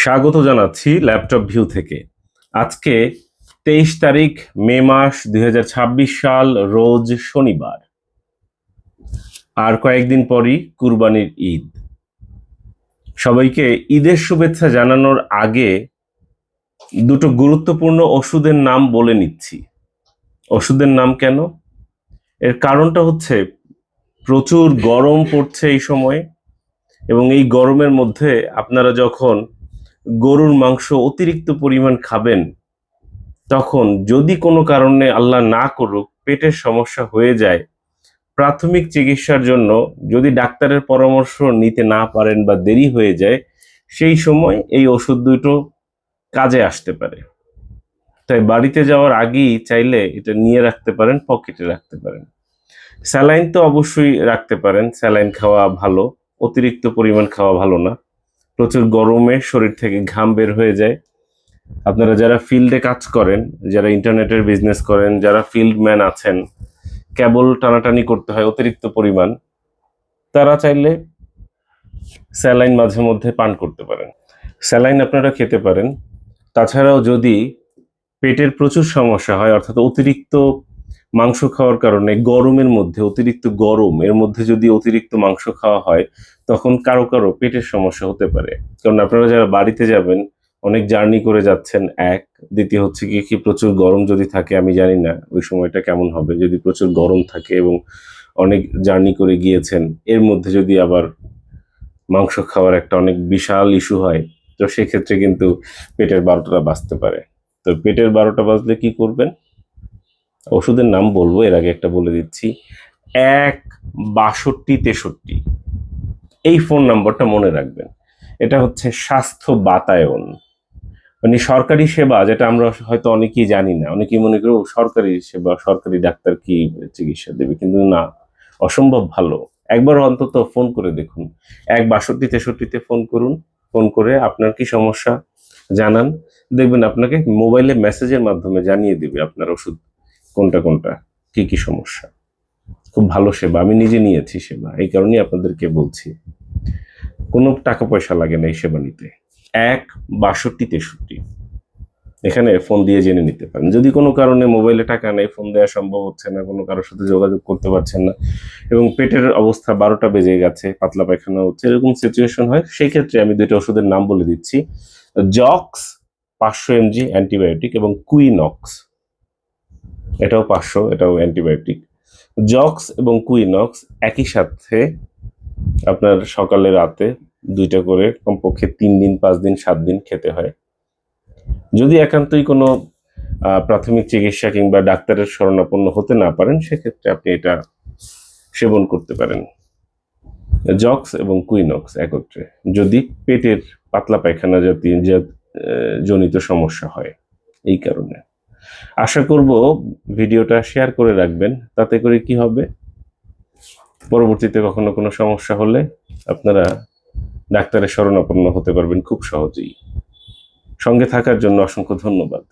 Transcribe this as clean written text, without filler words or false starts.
স্বাগত জানাচ্ছি laptop view থেকে। আজকে 23 তারিখ মে মাস 2026 সাল, রোজ শনিবার। আর কয়েকদিন পরই কুরবানির ঈদ। সবাইকে ঈদের শুভেচ্ছা জানানোর আগে দুটো গুরুত্বপূর্ণ ওষুধের নাম বলে নিচ্ছি। ওষুধের নাম কেন? এর কারণটা হচ্ছে প্রচুর গরম পড়ছে এই সময়ে, এবং এই গরমের মধ্যে আপনারা যখন গরুর মাংস অতিরিক্ত পরিমাণ খাবেন, তখন যদি কোনো কারণে আল্লাহ না করুক পেটের সমস্যা হয়ে যায়, প্রাথমিক চিকিৎসার জন্য যদি ডাক্তারের পরামর্শ নিতে না পারেন বা দেরি হয়ে যায়, সেই সময় এই ওষুধ দুটো কাজে আসতে পারে। তাই বাড়িতে যাওয়ার আগেই চাইলে এটা নিয়ে রাখতে পারেন, পকেটে রাখতে পারেন। স্যালাইন তো অবশ্যই রাখতে পারেন, স্যালাইন খাওয়া ভালো, অতিরিক্ত পরিমাণ খাওয়া ভালো না। প্রচুর গরমে শরীর থেকে ঘাম বের হয়ে যায়। আপনারা যারা ফিল্ডে কাজ করেন, যারা ইন্টারনেটের বিজনেস করেন, যারা ফিল্ডম্যান আছেন, কেবল টানাটানি করতে হয় অতিরিক্ত পরিমাণ, তারা চাইলে স্যালাইন মাঝে মধ্যে পান করতে পারেন। স্যালাইন আপনারা খেতে পারেন। তাছাড়াও যদি পেটের প্রচুর সমস্যা হয়, অর্থাৎ অতিরিক্ত মাংস খাওয়ার কারণে গরমের মধ্যে, অতিরিক্ত গরম এর মধ্যে যদি অতিরিক্ত মাংস খাওয়া হয়, তখন কারো কারো পেটের সমস্যা হতে পারে। কারণ আপনারা যারা বাড়িতে যাবেন, অনেক জার্নি করে যাচ্ছেন, এক। দ্বিতীয় হচ্ছে কি প্রচুর গরম যদি থাকে, আমি জানি না ওই সময়টা কেমন হবে, যদি প্রচুর গরম থাকে এবং অনেক জার্নি করে গিয়েছেন, এর মধ্যে যদি আবার মাংস খাওয়ার একটা অনেক বিশাল ইস্যু হয়, তো সেক্ষেত্রে কিন্তু পেটের 12টা বাজতে পারে। তো পেটের 12টা বাজলে কি করবেন? ওষুধের নাম বলবো, এর আগে একটা বলে দিচ্ছি। 1-62-63 এই ফোন নাম্বারটা মনে রাখবেন। এটা হচ্ছে স্বাস্থ্য বাতায়ন, মানে সরকারি সেবা, যেটা আমরা হয়তো অনেকেই জানি না। অনেকেই মনে করি সরকারি সেবা, সরকারি ডাক্তার কি চিকিৎসা দেবে, কিন্তু না, অসম্ভব ভালো। একবার অন্তত ফোন করে দেখুন, 1-62-63 ফোন করুন। ফোন করে আপনার কি সমস্যা জানান, দেখবেন আপনাকে মোবাইলে মেসেজের মাধ্যমে জানিয়ে দিবে আপনার ওষুধ কোনটা কোনটা, কি কি সমস্যা। খুব ভালো সেবা, আমি নিজে নিয়েছি সেবা, এই কারণেই আপনাদেরকে বলছি। কোনো টাকা পয়সা লাগে না এই সেবা নিতে। 1-62-63 এখানে ফোন দিয়ে জেনে নিতে পারেন। যদি কোনো কারণে মোবাইলে টাকা নেই, ফোন দেওয়া সম্ভব হচ্ছে না, কোনো কারোর সাথে যোগাযোগ করতে পারছেন না, এবং পেটের অবস্থা 12টা বেজে গেছে, পাতলা পায়খানা হচ্ছে, এরকম সিচুয়েশন হয়, সেই ক্ষেত্রে আমি দুইটা ওষুধের নাম বলে দিচ্ছি। জক্স 500 mg অ্যান্টিবায়োটিক, এবং কুইনক্স, এটাও 500, এটাও অ্যান্টিবায়োটিক। জক্স এবং কুইনক্স একই সাথে আপনার সকালে রাতে দুইটা করে কমপক্ষে 3 দিন, 5 দিন, 7 দিন খেতে হয়। যদি একান্তই কোনো প্রাথমিক চিকিৎসা কিংবা ডাক্তারের শরণাপন্ন হতে না পারেন, সেক্ষেত্রে আপনি এটা সেবন করতে পারেন, জক্স এবং কুইনক্স একত্রে, যদি পেটের পাতলা পায়খানা জাতীয় জনিত সমস্যা হয়। এই কারণে আশা করব ভিডিওটা শেয়ার করে রাখবেন, তাতে করে কি হবে, পরবর্তীতে কখনো কোনো সমস্যা হলে আপনারা ডাক্তারের শরণাপন্ন হতে পারবেন খুব সহজেই। সঙ্গে থাকার জন্য অসংখ্য ধন্যবাদ।